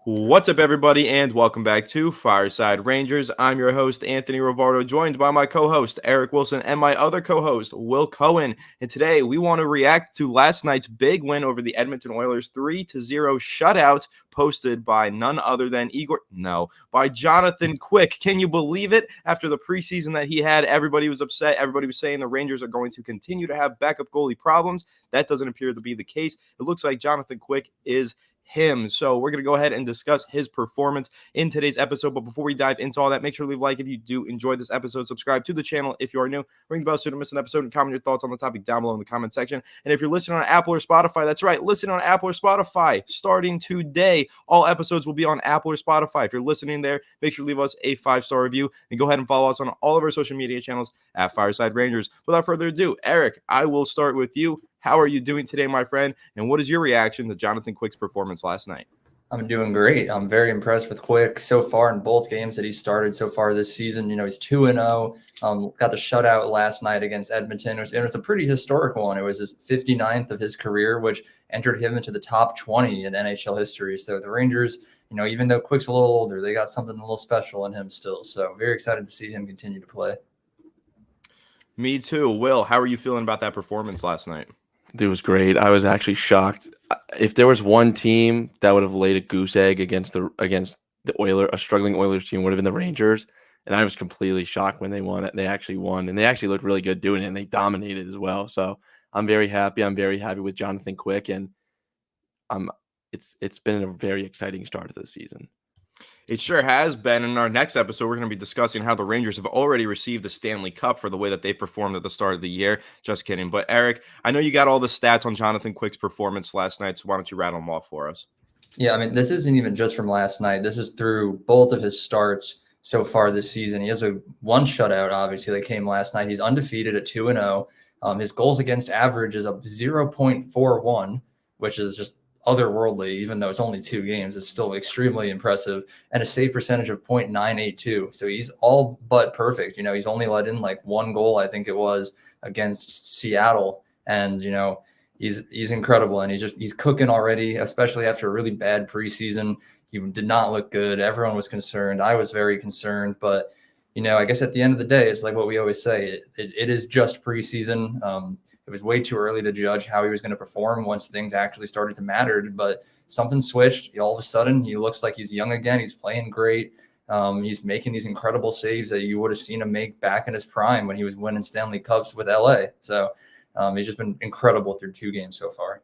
What's up, everybody, and welcome back to Fireside Rangers. I'm your host, Anthony Rivardo, joined by my co-host, Eric Wilson, and my other co-host, Will Cohen. And today, we want to react to last night's big win over the Edmonton Oilers, 3-0 shutout, posted by none other than by Jonathan Quick. Can you believe it? After the preseason that he had, everybody was upset. Everybody was saying the Rangers are going to continue to have backup goalie problems. That doesn't appear to be the case. It looks like Jonathan Quick is him. So we're going to go ahead and discuss his performance in today's episode. But before we dive into all that, make sure to leave a like if you do enjoy this episode. Subscribe to the channel if you are new. Ring the bell so you don't miss an episode, and comment your thoughts on the topic down below in the comment section. And if you're listening on Apple or Spotify, that's right, listen on Apple or Spotify. Starting today, all episodes will be on Apple or Spotify. If you're listening there, make sure to leave us a 5-star review and go ahead and follow us on all of our social media channels at Fireside Rangers. Without further ado, Eric, I will start with you. How are you doing today, my friend? And what is your reaction to Jonathan Quick's performance last night? I'm doing great. I'm very impressed with Quick so far in both games that he started so far this season. You know, he's 2-0. Got the shutout last night against Edmonton. It was a pretty historic one. It was his 59th of his career, which entered him into the top 20 in NHL history. So the Rangers, you know, even though Quick's a little older, they got something a little special in him still. So very excited to see him continue to play. Me too. Will, how are you feeling about that performance last night? It was great. I was actually shocked. If there was one team that would have laid a goose egg against the Oilers, a struggling Oilers team, would have been the Rangers. And I was completely shocked when they won it. They actually won, and they actually looked really good doing it, and they dominated as well. So I'm very happy. I'm very happy with Jonathan Quick, and it's been a very exciting start to the season. It sure has been. In our next episode, we're going to be discussing how the Rangers have already received the Stanley Cup for the way that they performed at the start of the year. Just kidding. But Eric, I know you got all the stats on Jonathan Quick's performance last night, so why don't you rattle them off for us? Yeah, I mean, this isn't even just from last night. This is through both of his starts so far this season. He has one shutout, obviously, that came last night. He's undefeated at 2-0. His goals against average is a 0.41, which is just otherworldly. Even though it's only 2 games, it's still extremely impressive, and a save percentage of 0.982. So he's all but perfect. You know, he's only let in like 1 goal, I think it was, against Seattle, and you know, he's incredible, and he's cooking already, especially after a really bad preseason. He did not look good. Everyone was concerned. I was very concerned, but you know, I guess at the end of the day, it's like what we always say, it is just preseason. It was way too early to judge how he was going to perform once things actually started to matter. But something switched. All of a sudden, he looks like he's young again. He's playing great. He's making these incredible saves that you would have seen him make back in his prime when he was winning Stanley Cups with LA. So he's just been incredible through 2 games so far.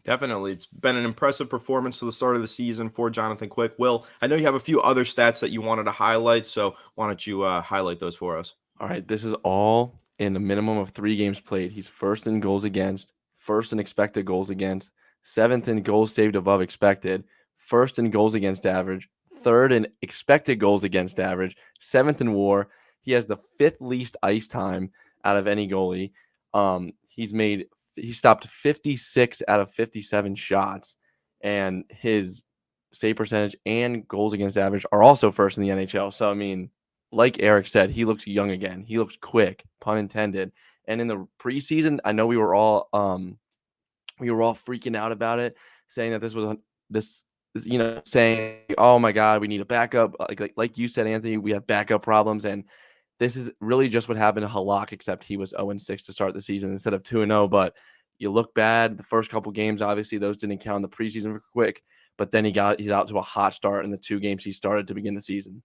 Definitely. It's been an impressive performance to the start of the season for Jonathan Quick. Will, I know you have a few other stats that you wanted to highlight, so why don't you highlight those for us? All right, this is all in a minimum of 3 games played. He's first in goals against, first in expected goals against, 7th in goals saved above expected, first in goals against average, 3rd in expected goals against average, 7th in WAR. He has the 5th least ice time out of any goalie. He stopped 56 out of 57 shots, and his save percentage and goals against average are also first in the NHL. So I mean, like Eric said, he looks young again. He looks quick, pun intended. And in the preseason, I know we were all freaking out about it, saying that saying, oh my God, we need a backup. Like you said, Anthony, we have backup problems, and this is really just what happened to Halak, except he was 0-6 to start the season instead of 2-0. But you look bad the first couple games. Obviously, those didn't count in the preseason for Quick. But then he's out to a hot start in the 2 games he started to begin the season.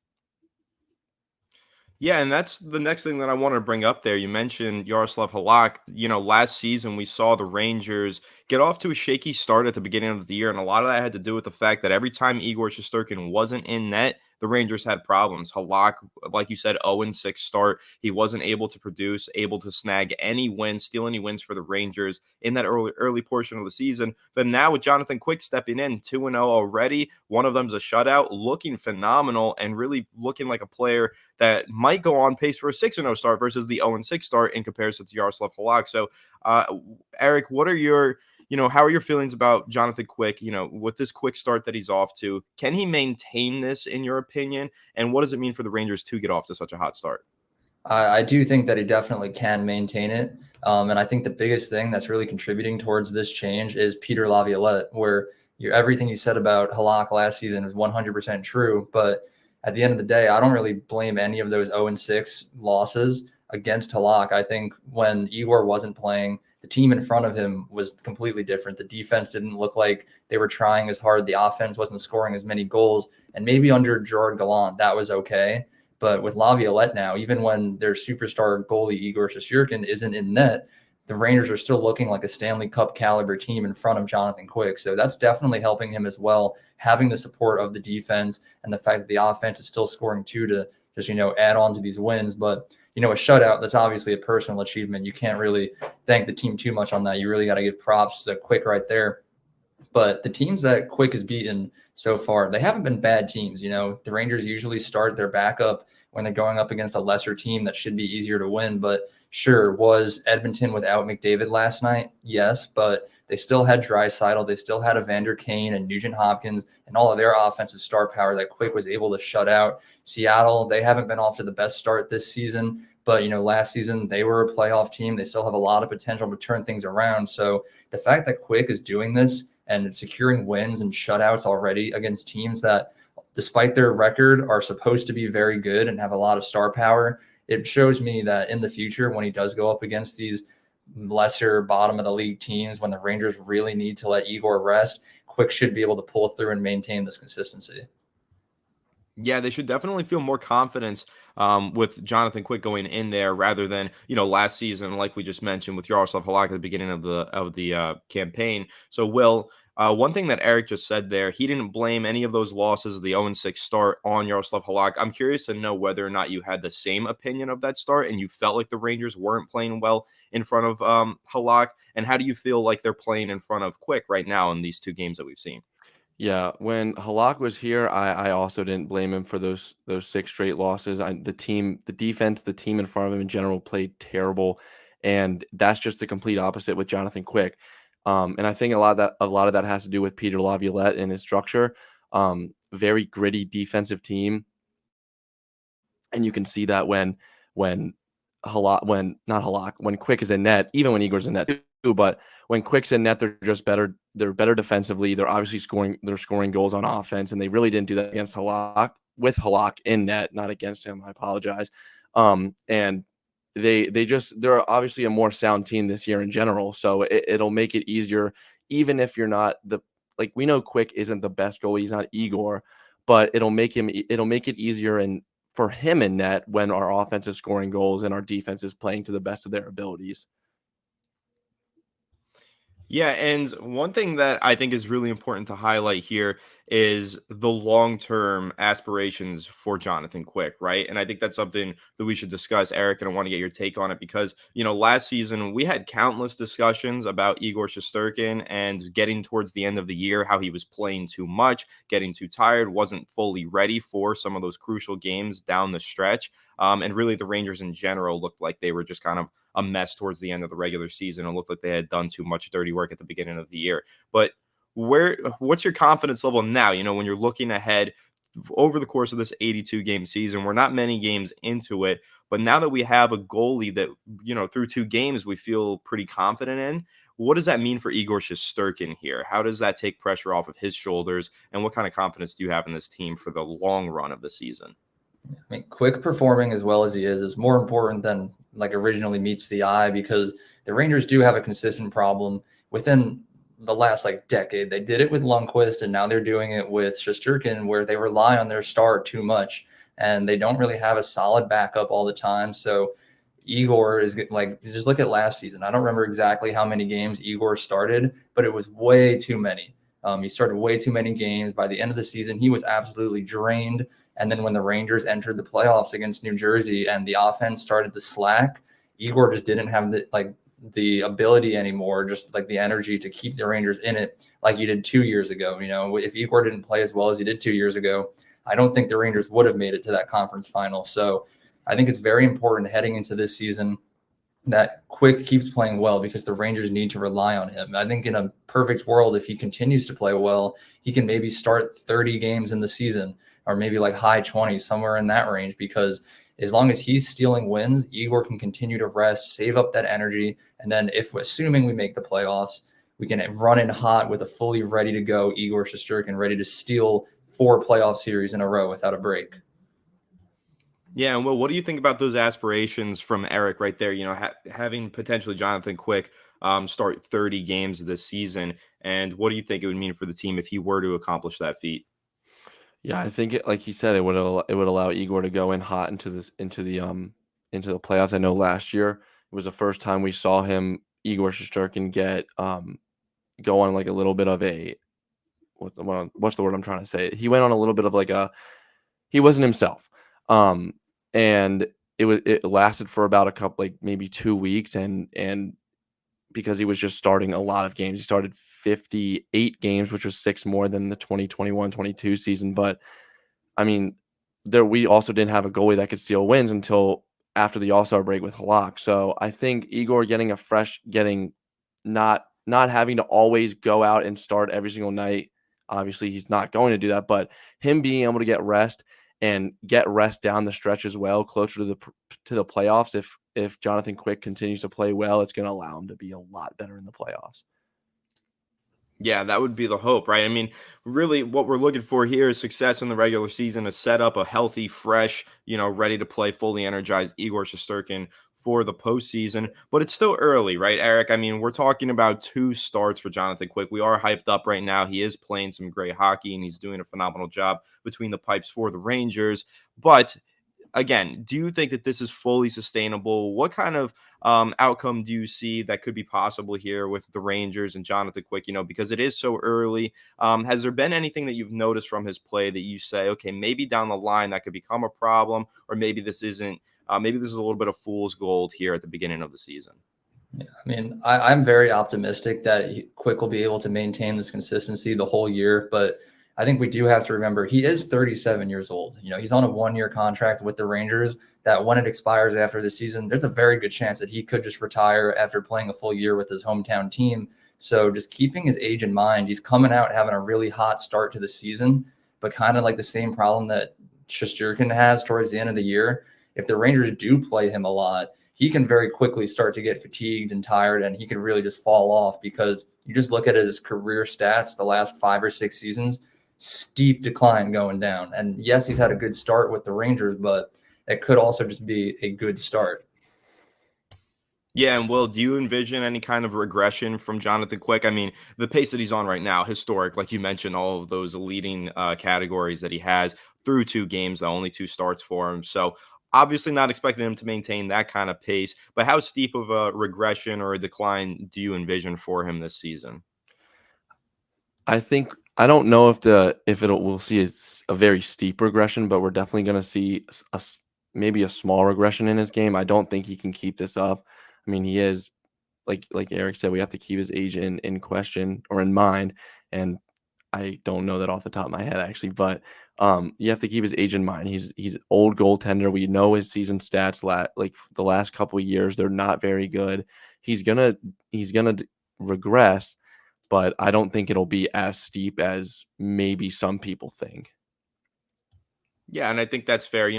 Yeah, and that's the next thing that I wanted to bring up there. You mentioned Yaroslav Halak. You know, last season we saw the Rangers get off to a shaky start at the beginning of the year, and a lot of that had to do with the fact that every time Igor Shesterkin wasn't in net, the Rangers had problems. Halak, like you said, 0-6 start. He wasn't able to produce, able to snag any wins, steal any wins for the Rangers in that early portion of the season. But now with Jonathan Quick stepping in, 2-0 already, one of them's a shutout, looking phenomenal and really looking like a player that might go on pace for a 6-0 start versus the 0-6 start in comparison to Yaroslav Halak. So, Eric, what are your how are your feelings about Jonathan Quick, with this quick start that he's off to? Can he maintain this, in your opinion? And what does it mean for the Rangers to get off to such a hot start? I do think that he definitely can maintain it. And I think the biggest thing that's really contributing towards this change is Peter Laviolette, where, everything you said about Halak last season is 100% true. But at the end of the day, I don't really blame any of those 0-6 losses against Halak. I think when Igor wasn't playing, the team in front of him was completely different. The defense didn't look like they were trying as hard. The offense wasn't scoring as many goals. And maybe under Gerard Gallant, that was okay. But with Laviolette now, even when their superstar goalie Igor Shesterkin isn't in net, the Rangers are still looking like a Stanley Cup caliber team in front of Jonathan Quick. So that's definitely helping him as well, having the support of the defense and the fact that the offense is still scoring too to just, add on to these wins. But, a shutout, that's obviously a personal achievement. You can't really thank the team too much on that. You really got to give props to Quick right there. But the teams that Quick has beaten so far, they haven't been bad teams. The Rangers usually start their backup when they're going up against a lesser team that should be easier to win. But sure, was Edmonton without McDavid last night? Yes, but they still had Draisaitl. They still had Evander Kane and Nugent Hopkins and all of their offensive star power that Quick was able to shut out. Seattle, they haven't been off to the best start this season. But, last season they were a playoff team. They still have a lot of potential to turn things around. So the fact that Quick is doing this and securing wins and shutouts already against teams that, despite their record, are supposed to be very good and have a lot of star power, it shows me that in the future, when he does go up against these lesser bottom of the league teams, when the Rangers really need to let Igor rest, Quick should be able to pull through and maintain this consistency. Yeah, they should definitely feel more confidence with Jonathan Quick going in there rather than, last season, like we just mentioned, with Yaroslav Halak at the beginning of the campaign. So, Will, one thing that Eric just said there, he didn't blame any of those losses of the 0-6 start on Yaroslav Halak. I'm curious to know whether or not you had the same opinion of that start and you felt like the Rangers weren't playing well in front of Halak. And how do you feel like they're playing in front of Quick right now in these two games that we've seen? Yeah, when Halak was here, I also didn't blame him for those 6 straight losses. The defense, the team in front of him in general played terrible, and that's just the complete opposite with Jonathan Quick. And I think a lot of that has to do with Peter Laviolette and his structure. Very gritty defensive team, and you can see that when when Quick is in net, even when Igor's in net too, but when Quick's in net, they're just better. They're better defensively. They're obviously scoring goals on offense, and they really didn't do that against Halak, with Halak in net, not against him. I apologize. And they're obviously a more sound team this year in general, so it'll make it easier, even if you're not we know Quick isn't the best goalie. He's not Igor, but it'll make it easier and for him in net when our offense is scoring goals and our defense is playing to the best of their abilities. Yeah, and one thing that I think is really important to highlight here is the long-term aspirations for Jonathan Quick, right? And I think that's something that we should discuss, Eric, and I want to get your take on it because, last season we had countless discussions about Igor Shesterkin and getting towards the end of the year, how he was playing too much, getting too tired, wasn't fully ready for some of those crucial games down the stretch. And really the Rangers in general looked like they were just kind of a mess towards the end of the regular season and looked like they had done too much dirty work at the beginning of the year. But what's your confidence level now? When you're looking ahead over the course of this 82 game season, we're not many games into it, but now that we have a goalie that, through 2 games, we feel pretty confident in, what does that mean for Igor Shesterkin here? How does that take pressure off of his shoulders? And what kind of confidence do you have in this team for the long run of the season? I mean, Quick performing as well as he is more important than originally meets the eye, because the Rangers do have a consistent problem within the last decade. They did it with Lundqvist, and now they're doing it with Shesterkin, where they rely on their star too much, and they don't really have a solid backup all the time. So Igor is just look at last season. I don't remember exactly how many games Igor started, but it was way too many. He started way too many games. By the end of the season, he was absolutely drained. And then when the Rangers entered the playoffs against New Jersey and the offense started to slack, Igor just didn't have the ability anymore, just the energy to keep the Rangers in it like he did 2 years ago. If Igor didn't play as well as he did 2 years ago, I don't think the Rangers would have made it to that conference final. So I think it's very important heading into this season that Quick keeps playing well, because the Rangers need to rely on him. I think in a perfect world, if he continues to play well, he can maybe start 30 games in the season, or maybe high 20s, somewhere in that range, because as long as he's stealing wins, Igor can continue to rest, save up that energy. And then assuming we make the playoffs, we can run in hot with a fully ready to go Igor Shesterkin, ready to steal 4 playoff series in a row without a break. Yeah, and well, what do you think about those aspirations from Eric right there? Having potentially Jonathan Quick start 30 games this season, and what do you think it would mean for the team if he were to accomplish that feat? Yeah, I think like he said, it would allow Igor to go in hot into the playoffs. I know last year it was the first time we saw Igor Shesterkin get go on like a little bit of a what's the word I'm trying to say? He went on a little bit of like he wasn't himself. And it lasted for about a couple, like maybe 2 weeks, and because he was just starting a lot of games. He started 58 games, which was 6 more than the 2021-22 season. But I mean, we also didn't have a goalie that could steal wins until after the All-Star break with Halak. So I think Igor getting not having to always go out and start every single night. Obviously, he's not going to do that, but him being able to get rest and get rest down the stretch as well, closer to the playoffs. If Jonathan Quick continues to play well, it's going to allow him to be a lot better in the playoffs. Yeah, that would be the hope, right? I mean, really what we're looking for here is success in the regular season, to set up a healthy, fresh, ready to play, fully energized Igor Shesterkin for the postseason. But it's still early, right, Eric? I mean, we're talking about 2 starts for Jonathan Quick. We are hyped up right now. He is playing some great hockey, and he's doing a phenomenal job between the pipes for the Rangers. But again, do you think that this is fully sustainable? What kind of outcome do you see that could be possible here with the Rangers and Jonathan Quick? Because it is so early. Has there been anything that you've noticed from his play that you say, okay, maybe down the line that could become a problem, or maybe this isn't? Maybe this is a little bit of fool's gold here at the beginning of the season. Yeah, I mean, I'm very optimistic that Quick will be able to maintain this consistency the whole year, but I think we do have to remember he is 37 years old. He's on a 1-year contract with the Rangers that when it expires after the season, there's a very good chance that he could just retire after playing a full year with his hometown team. So just keeping his age in mind, he's coming out having a really hot start to the season, but kind of like the same problem that Shesterkin has towards the end of the year. If the Rangers do play him a lot, he can very quickly start to get fatigued and tired, and he could really just fall off, because you just look at his career stats the last 5 or 6 seasons, steep decline going down. And yes, he's had a good start with the Rangers, but it could also just be a good start. Yeah, and Will, do you envision any kind of regression from Jonathan Quick? I mean, the pace that he's on right now, historic, like you mentioned, all of those leading categories that he has through 2 games, only 2 starts for him. So obviously not expecting him to maintain that kind of pace, but how steep of a regression or a decline do you envision for him this season? I don't know if we'll see a very steep regression, but we're definitely going to see maybe a small regression in his game. I don't think he can keep this up. I mean, he is like Eric said, we have to keep his age in question or in mind, and I don't know that off the top of my head actually, but you have to keep his age in mind. He's an old goaltender. We know his season stats. Like the last couple of years, they're not very good. He's gonna regress, but I don't think it'll be as steep as maybe some people think. Yeah, and I think that's fair.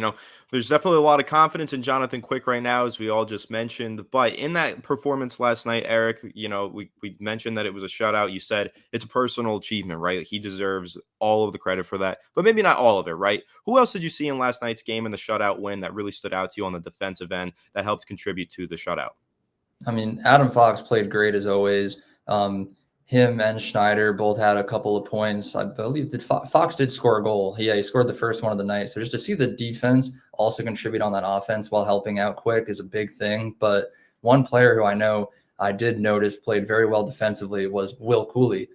There's definitely a lot of confidence in Jonathan Quick right now, as we all just mentioned. But in that performance last night, Eric, we mentioned that it was a shutout. You said it's a personal achievement, right? He deserves all of the credit for that, but maybe not all of it, right? Who else did you see in last night's game and the shutout win that really stood out to you on the defensive end that helped contribute to the shutout? I mean, Adam Fox played great as always. Him and Schneider both had a couple of points. I believe Fox did score a goal. He scored the first one of the night. So just to see the defense also contribute on that offense while helping out Quick is a big thing. But one player who I know I did notice played very well defensively was Will Cooley.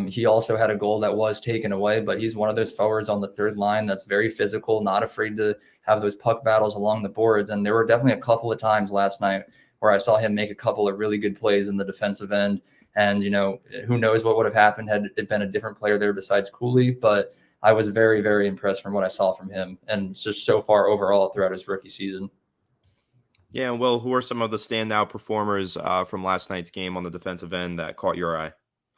He also had a goal that was taken away, but he's one of those forwards on the third line that's very physical, not afraid to have those puck battles along the boards. And there were definitely a couple of times last night where I saw him make a couple of really good plays in the defensive end. And, who knows what would have happened had it been a different player there besides Cooley. But I was very, very impressed from what I saw from him, and just so far overall throughout his rookie season. Yeah, well, who are some of the standout performers from last night's game on the defensive end that caught your eye?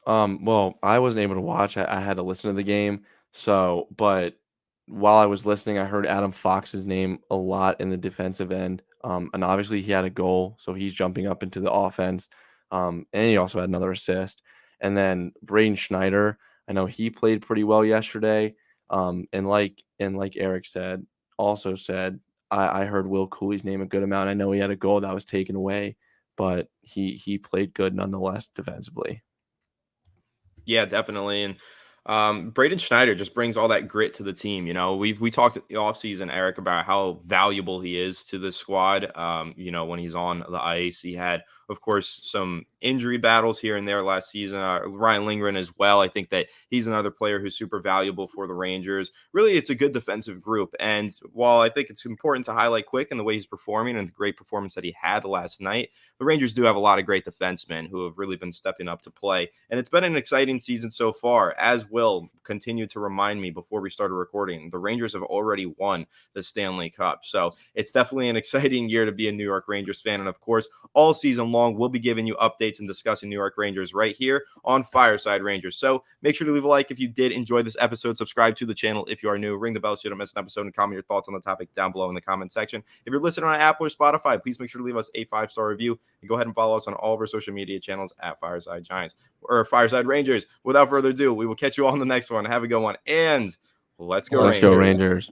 Well, I wasn't able to watch. I had to listen to the game. But while I was listening, I heard Adam Fox's name a lot in the defensive end. And obviously he had a goal, so he's jumping up into the offense. And he also had another assist. And then Braden Schneider, I know he played pretty well yesterday. And like Eric said, I heard Will Cooley's name a good amount. I know he had a goal that was taken away, but he played good nonetheless defensively. Yeah, definitely. And Braden Schneider just brings all that grit to the team. We talked at the offseason, Eric, about how valuable he is to this squad. When he's on the ice, he had, of course, some injury battles here and there last season. Ryan Lindgren as well. I think that he's another player who's super valuable for the Rangers. Really, it's a good defensive group. And while I think it's important to highlight Quick and the way he's performing and the great performance that he had last night, the Rangers do have a lot of great defensemen who have really been stepping up to play. And it's been an exciting season so far, as Will continue to remind me before we started recording. The Rangers have already won the Stanley Cup. So it's definitely an exciting year to be a New York Rangers fan. And of course, all season long, we'll be giving you updates and discussing New York Rangers right here on Fireside Rangers. So make sure to leave a like if you did enjoy this episode. Subscribe to the channel if you are new. Ring the bell so you don't miss an episode, and comment your thoughts on the topic down below in the comment section. If you're listening on Apple or Spotify, please make sure to leave us a 5-star review, and go ahead and follow us on all of our social media channels at Fireside Giants or Fireside Rangers. Without further ado, we will catch you all in the next one. Have a good one, and let's go Rangers.